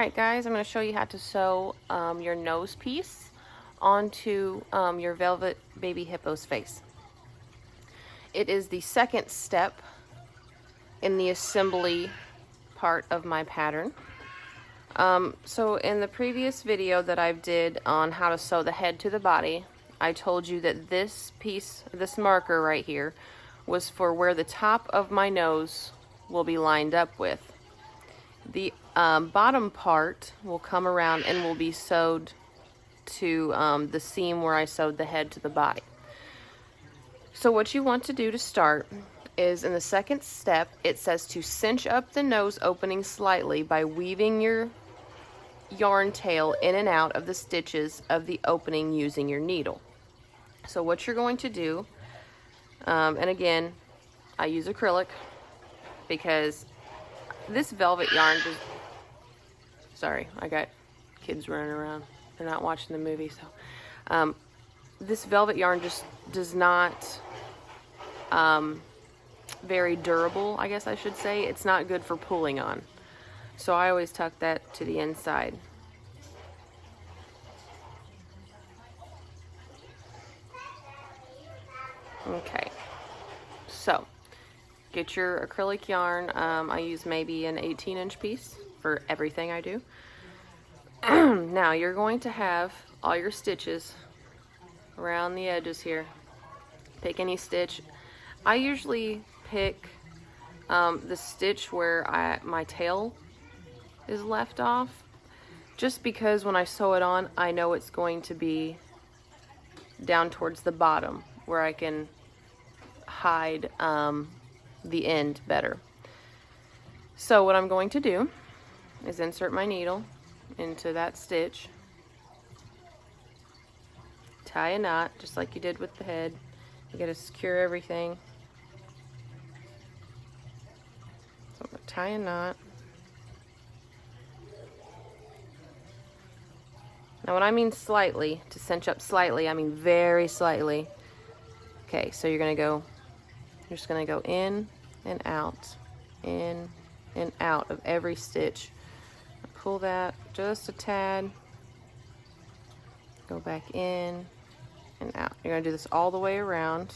Alright guys, I'm going to show you how to sew your nose piece onto your velvet baby hippo's face. It is the second step in the assembly part of my pattern. So in the previous video that I did on how to sew the head to the body, I told you that this piece, this marker right here, was for where the top of my nose will be lined up with. The bottom part will come around and will be sewed to the seam where I sewed the head to the body. So what you want to do to start is in the second step, it says to cinch up the nose opening slightly by weaving your yarn tail in and out of the stitches of the opening using your needle. So what you're going to do, and again, I use acrylic because this velvet yarn just, sorry, I got kids running around. They're not watching the movie, so. This velvet yarn just does not, very durable, I guess I should say. It's not good for pulling on. So I always tuck that to the inside. Okay, so get your acrylic yarn. I use maybe an 18-inch piece for everything I do. Now you're going to have all your stitches around the edges here. Pick any stitch. I usually pick the stitch where my tail is left off, just because when I sew it on, I know it's going to be down towards the bottom where I can hide the end better. So what I'm going to do is insert my needle into that stitch, tie a knot just like you did with the head. You gotta secure everything. So I'm gonna tie a knot. Now when I mean slightly, to cinch up slightly, I mean very slightly. Okay, so you're just gonna go in and out of every stitch. Pull that just a tad, go back in and out. You're gonna do this all the way around.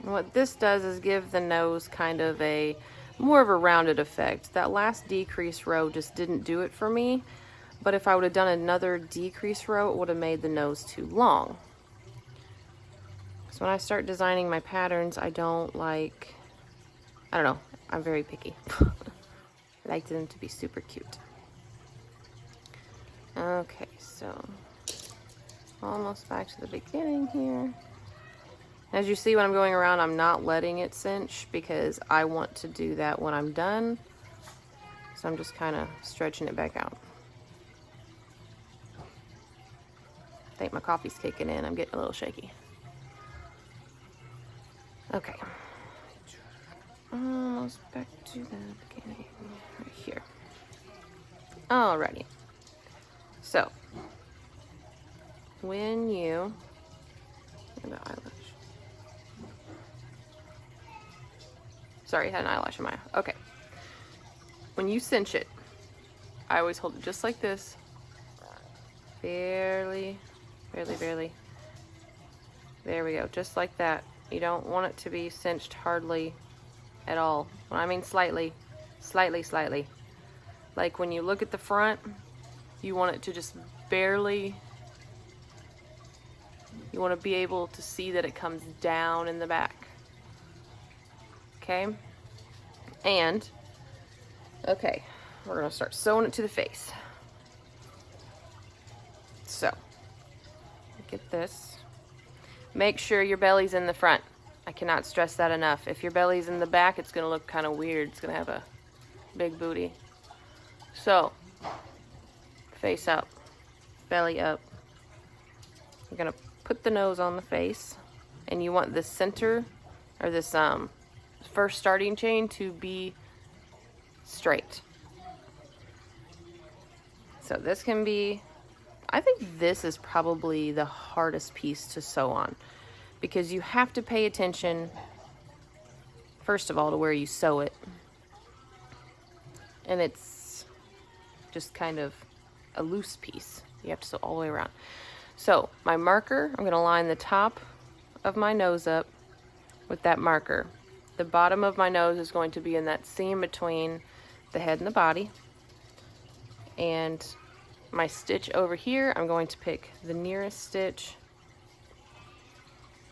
And what this does is give the nose kind of more of a rounded effect. That last decrease row just didn't do it for me, but if I would have done another decrease row, it would have made the nose too long. So when I start designing my patterns, I don't know, I'm very picky. I like them to be super cute. Okay, so almost back to the beginning here. As you see, when I'm going around, I'm not letting it cinch because I want to do that when I'm done. So I'm just kind of stretching it back out. I think my coffee's kicking in. I'm getting a little shaky. Okay. Almost back to the beginning right here. Alrighty. So, when you, the eyelash. Sorry, I had an eyelash in my eye. Okay. When you cinch it, I always hold it just like this. Barely. There we go, just like that. You don't want it to be cinched hardly at all. When I mean slightly. Like when you look at the front, you want it to just barely, you want to be able to see that it comes down in the back. Okay? And, okay, we're going to start sewing it to the face. So, get this. Make sure your belly's in the front. I cannot stress that enough. If your belly's in the back, it's going to look kind of weird. It's going to have a big booty. So, face up, belly up. You're going to put the nose on the face, and you want the center, or this first starting chain to be straight. So this can be, I think this is probably the hardest piece to sew on, because you have to pay attention, first of all, to where you sew it. And it's just kind of a loose piece. You have to sew all the way around. So my marker, I'm gonna line the top of my nose up with that marker. The bottom of my nose is going to be in that seam between the head and the body. And my stitch over here, I'm going to pick the nearest stitch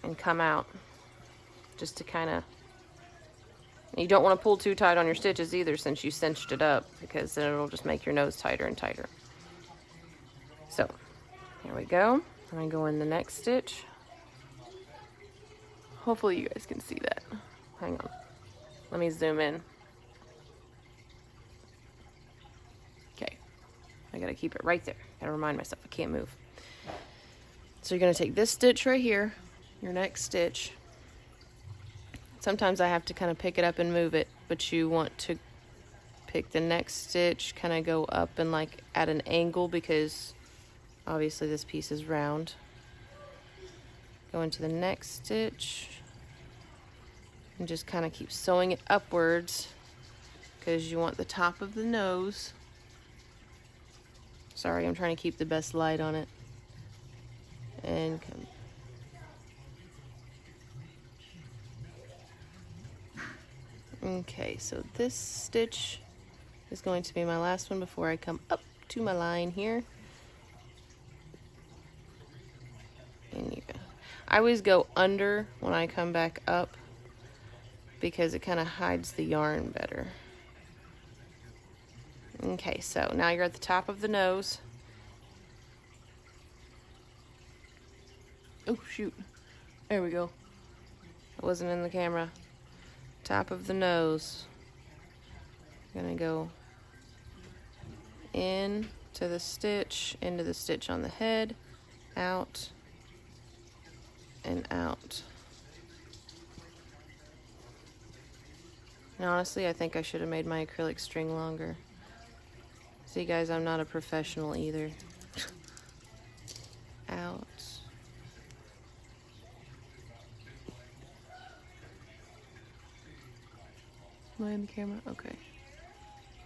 and come out just to kind of, you don't want to pull too tight on your stitches either since you cinched it up, because then it'll just make your nose tighter and tighter. So here we go. I'm going to go in the next stitch. Hopefully you guys can see that. Hang on. Let me zoom in. Okay. I gotta keep it right there. Gotta remind myself I can't move. So you're gonna take this stitch right here, your next stitch. Sometimes I have to kind of pick it up and move it, but you want to pick the next stitch, kind of go up and like at an angle, because obviously this piece is round. Go into the next stitch and just kind of keep sewing it upwards, because you want the top of the nose. Sorry, I'm trying to keep the best light on it. And come. Okay, so this stitch is going to be my last one before I come up to my line here. And I always go under when I come back up, because it kind of hides the yarn better. Okay, so now you're at the top of the nose. Oh shoot, there we go. It wasn't in the camera. Top of the nose. I'm gonna go in to the stitch, into the stitch on the head, out and out. And honestly, I think I should have made my acrylic string longer. See guys, I'm not a professional either. Out. Am I in the camera? Okay.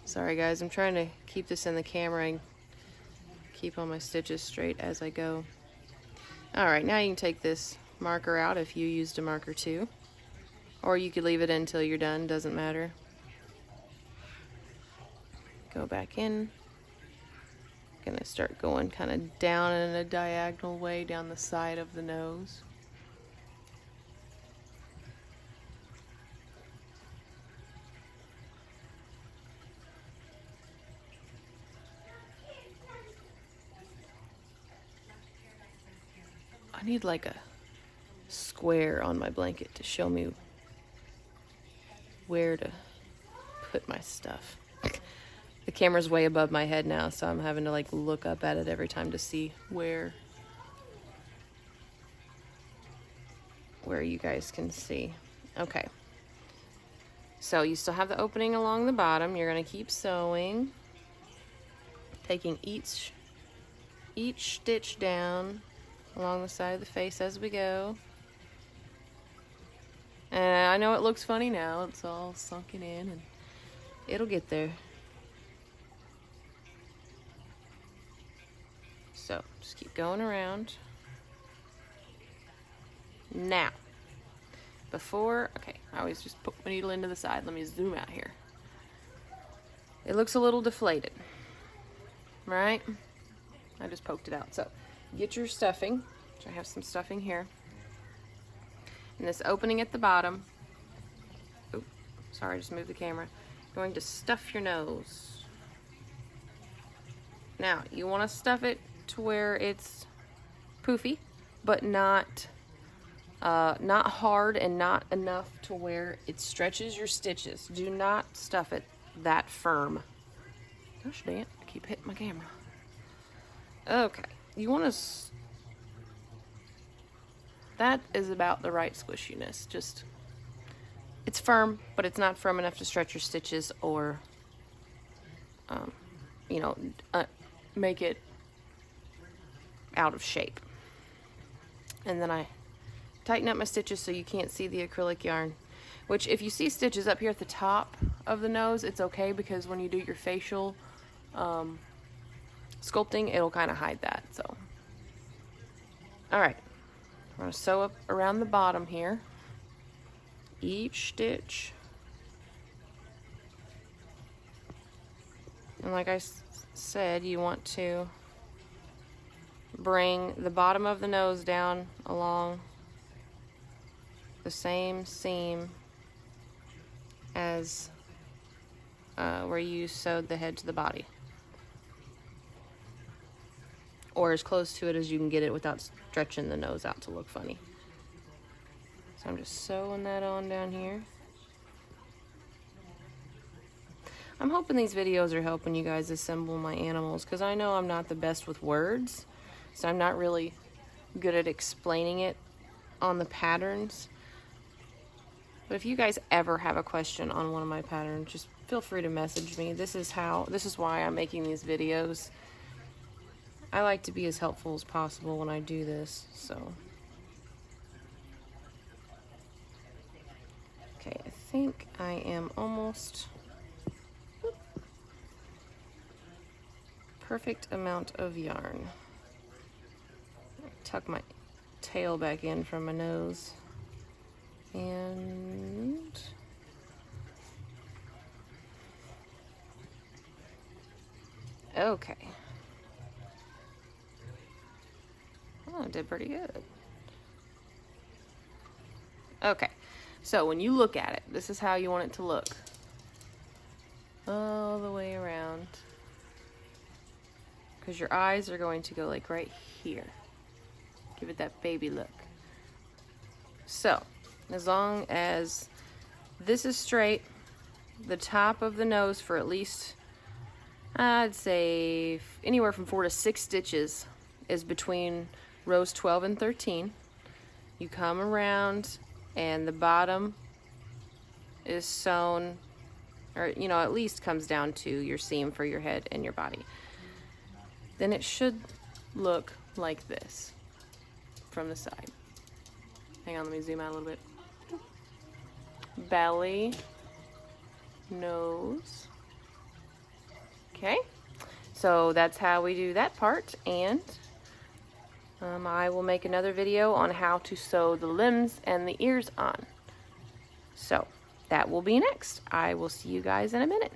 Sorry guys, I'm trying to keep this in the camera and keep all my stitches straight as I go. Alright, now you can take this marker out if you used a marker too. Or you could leave it in until you're done, doesn't matter. Go back in. Gonna start going kind of down in a diagonal way down the side of the nose. I need like a square on my blanket to show me where to put my stuff. The camera's way above my head now, so I'm having to like look up at it every time to see where you guys can see. Okay. So you still have the opening along the bottom. You're going to keep sewing, taking each stitch down along the side of the face as we go. And I know it looks funny now, it's all sunken in, and it'll get there. So just keep going around. Now, okay, I always just put my needle into the side. Let me zoom out here. It looks a little deflated, right? I just poked it out. So get your stuffing, which I have some stuffing here. And this opening at the bottom, oops, sorry, I just moved the camera. You're going to stuff your nose. Now, you want to stuff it to where it's poofy, but not hard and not enough to where it stretches your stitches. Do not stuff it that firm. Gosh dang it, I keep hitting my camera. Okay, you want to, that is about the right squishiness. Just, it's firm, but it's not firm enough to stretch your stitches or, you know, make it out of shape. And then I tighten up my stitches so you can't see the acrylic yarn, which if you see stitches up here at the top of the nose, it's okay, because when you do your facial sculpting, it'll kind of hide that. So, all right, I'm going to sew up around the bottom here, each stitch. And like I said, you want to bring the bottom of the nose down along the same seam as where you sewed the head to the body, or as close to it as you can get it without stretching the nose out to look funny. So I'm just sewing that on down here. I'm hoping these videos are helping you guys assemble my animals, because I know I'm not the best with words, so I'm not really good at explaining it on the patterns. But if you guys ever have a question on one of my patterns, just feel free to message me. This is why I'm making these videos. I like to be as helpful as possible when I do this, so. Okay, I think I am almost perfect amount of yarn. Tuck my tail back in from my nose. And okay. Oh, I did pretty good. Okay, so when you look at it, this is how you want it to look. All the way around. Because your eyes are going to go like right here. Give it that baby look. So, as long as this is straight, the top of the nose for at least, I'd say anywhere from 4 to 6 stitches is between rows 12 and 13. You come around and the bottom is sewn, or at least comes down to your seam for your head and your body. Then it should look like this from the side. Hang on, let me zoom out a little bit. Belly, nose. Okay, so that's how we do that part, and I will make another video on how to sew the limbs and the ears on. So that will be next. I will see you guys in a minute.